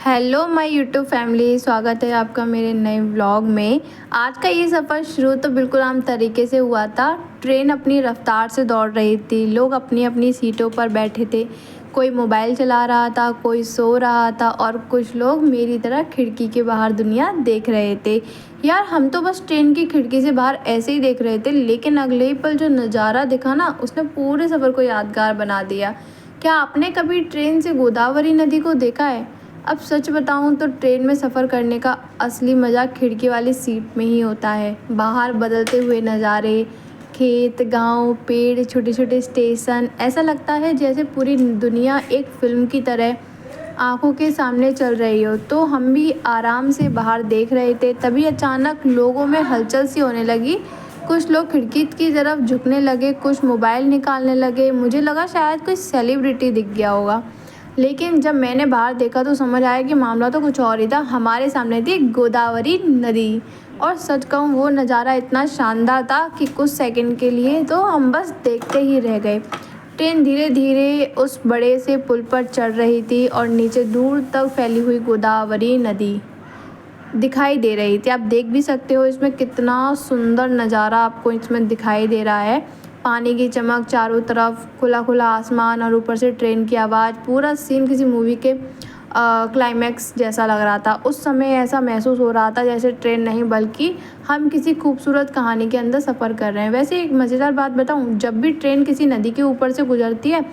Hello my YouTube family, स्वागत है आपका मेरे नए व्लॉग में। आज का ये सफ़र शुरू तो बिल्कुल आम तरीके से हुआ था। ट्रेन अपनी रफ्तार से दौड़ रही थी, लोग अपनी अपनी सीटों पर बैठे थे। कोई मोबाइल चला रहा था, कोई सो रहा था और कुछ लोग मेरी तरह खिड़की के बाहर दुनिया देख रहे थे। यार, हम तो बस ट्रेन की खिड़की से बाहर ऐसे ही देख रहे थे, लेकिन अगले ही पल जो नज़ारा दिखा ना, उसने पूरे सफ़र को यादगार बना दिया। क्या आपने कभी ट्रेन से गोदावरी नदी को देखा है? अब सच बताऊं तो ट्रेन में सफ़र करने का असली मज़ा खिड़की वाली सीट में ही होता है। बाहर बदलते हुए नज़ारे, खेत, गांव, पेड़, छोटे छोटे स्टेशन, ऐसा लगता है जैसे पूरी दुनिया एक फ़िल्म की तरह आंखों के सामने चल रही हो। तो हम भी आराम से बाहर देख रहे थे, तभी अचानक लोगों में हलचल सी होने लगी। कुछ लोग खिड़की की तरफ झुकने लगे, कुछ मोबाइल निकालने लगे। मुझे लगा शायद कोई सेलिब्रिटी दिख गया होगा, लेकिन जब मैंने बाहर देखा तो समझ आया कि मामला तो कुछ और ही था। हमारे सामने थी गोदावरी नदी, और सच कहूँ वो नज़ारा इतना शानदार था कि कुछ सेकंड के लिए तो हम बस देखते ही रह गए। ट्रेन धीरे धीरे उस बड़े से पुल पर चढ़ रही थी और नीचे दूर तक फैली हुई गोदावरी नदी दिखाई दे रही थी। आप देख भी सकते हो इसमें कितना सुंदर नज़ारा आपको इसमें दिखाई दे रहा है। पानी की चमक, चारों तरफ खुला खुला आसमान और ऊपर से ट्रेन की आवाज़, पूरा सीन किसी मूवी के क्लाइमैक्स जैसा लग रहा था। उस समय ऐसा महसूस हो रहा था जैसे ट्रेन नहीं बल्कि हम किसी खूबसूरत कहानी के अंदर सफ़र कर रहे हैं। वैसे एक मज़ेदार बात बताऊं, जब भी ट्रेन किसी नदी के ऊपर से गुजरती है,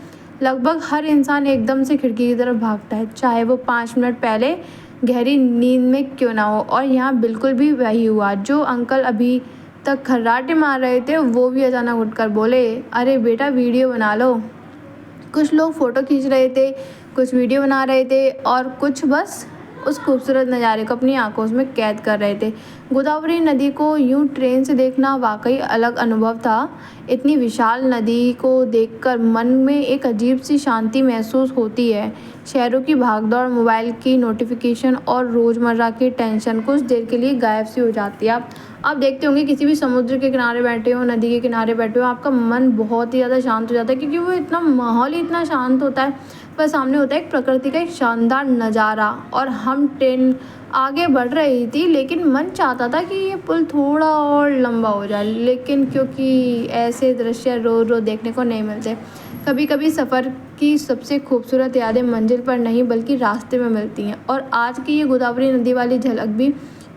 लगभग हर इंसान एकदम से खिड़की की तरफ भागता है, चाहे वो 5 मिनट पहले गहरी नींद में क्यों ना हो। और यहाँ बिल्कुल भी वही हुआ। जो अंकल अभी तक खर्राटे मार रहे थे, वो भी अचानक उठकर बोले, अरे बेटा, वीडियो बना लो। कुछ लोग फ़ोटो खींच रहे थे, कुछ वीडियो बना रहे थे और कुछ बस उस खूबसूरत नज़ारे को अपनी आंखों में कैद कर रहे थे। गोदावरी नदी को यूं ट्रेन से देखना वाकई अलग अनुभव था। इतनी विशाल नदी को देखकर मन में एक अजीब सी शांति महसूस होती है। शहरों की भागदौड़, मोबाइल की नोटिफिकेशन और रोज़मर्रा की टेंशन कुछ देर के लिए गायब सी हो जाती है। आप देखते होंगे किसी भी समुद्र के किनारे बैठे हो, नदी के किनारे बैठे हो, आपका मन बहुत ही ज़्यादा शांत हो जाता है, क्योंकि वो इतना माहौल ही इतना शांत होता है। पर सामने होता है एक प्रकृति का एक शानदार नज़ारा। और हम ट्रेन आगे बढ़ रही थी, लेकिन मन चाहता था कि ये पुल थोड़ा और लंबा हो जाए, लेकिन क्योंकि ऐसे दृश्य रोज़ रोज़ देखने को नहीं मिलते। कभी कभी सफ़र की सबसे खूबसूरत यादें मंजिल पर नहीं बल्कि रास्ते में मिलती हैं, और आज की ये गोदावरी नदी वाली झलक भी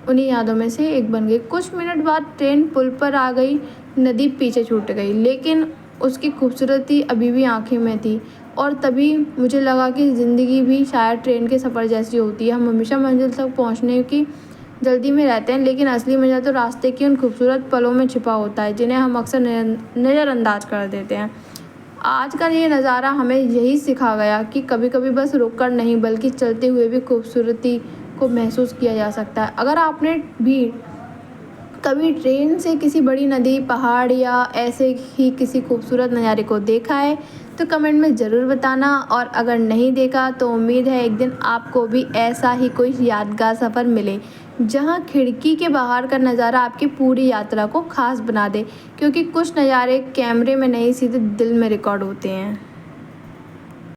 उन्हीं यादों में से एक बन गई। कुछ मिनट बाद ट्रेन पुल पर आ गई, नदी पीछे छूट गई, लेकिन उसकी खूबसूरती अभी भी आंखें में थी। और तभी मुझे लगा कि ज़िंदगी भी शायद ट्रेन के सफ़र जैसी होती है। हम हमेशा मंजिल तक पहुंचने की जल्दी में रहते हैं, लेकिन असली मज़ा तो रास्ते की उन खूबसूरत पलों में छिपा होता है, जिन्हें हम अक्सर नज़रअंदाज कर देते हैं। आज का ये नज़ारा हमें यही सिखा गया कि कभी कभी बस रुककर नहीं बल्कि चलते हुए भी खूबसूरती को महसूस किया जा सकता है। अगर आपने भी कभी ट्रेन से किसी बड़ी नदी, पहाड़ या ऐसे ही किसी खूबसूरत नज़ारे को देखा है तो कमेंट में ज़रूर बताना, और अगर नहीं देखा तो उम्मीद है एक दिन आपको भी ऐसा ही कोई यादगार सफ़र मिले, जहां खिड़की के बाहर का नज़ारा आपकी पूरी यात्रा को खास बना दे, क्योंकि कुछ नज़ारे कैमरे में नहीं, सीधे दिल में रिकॉर्ड होते हैं।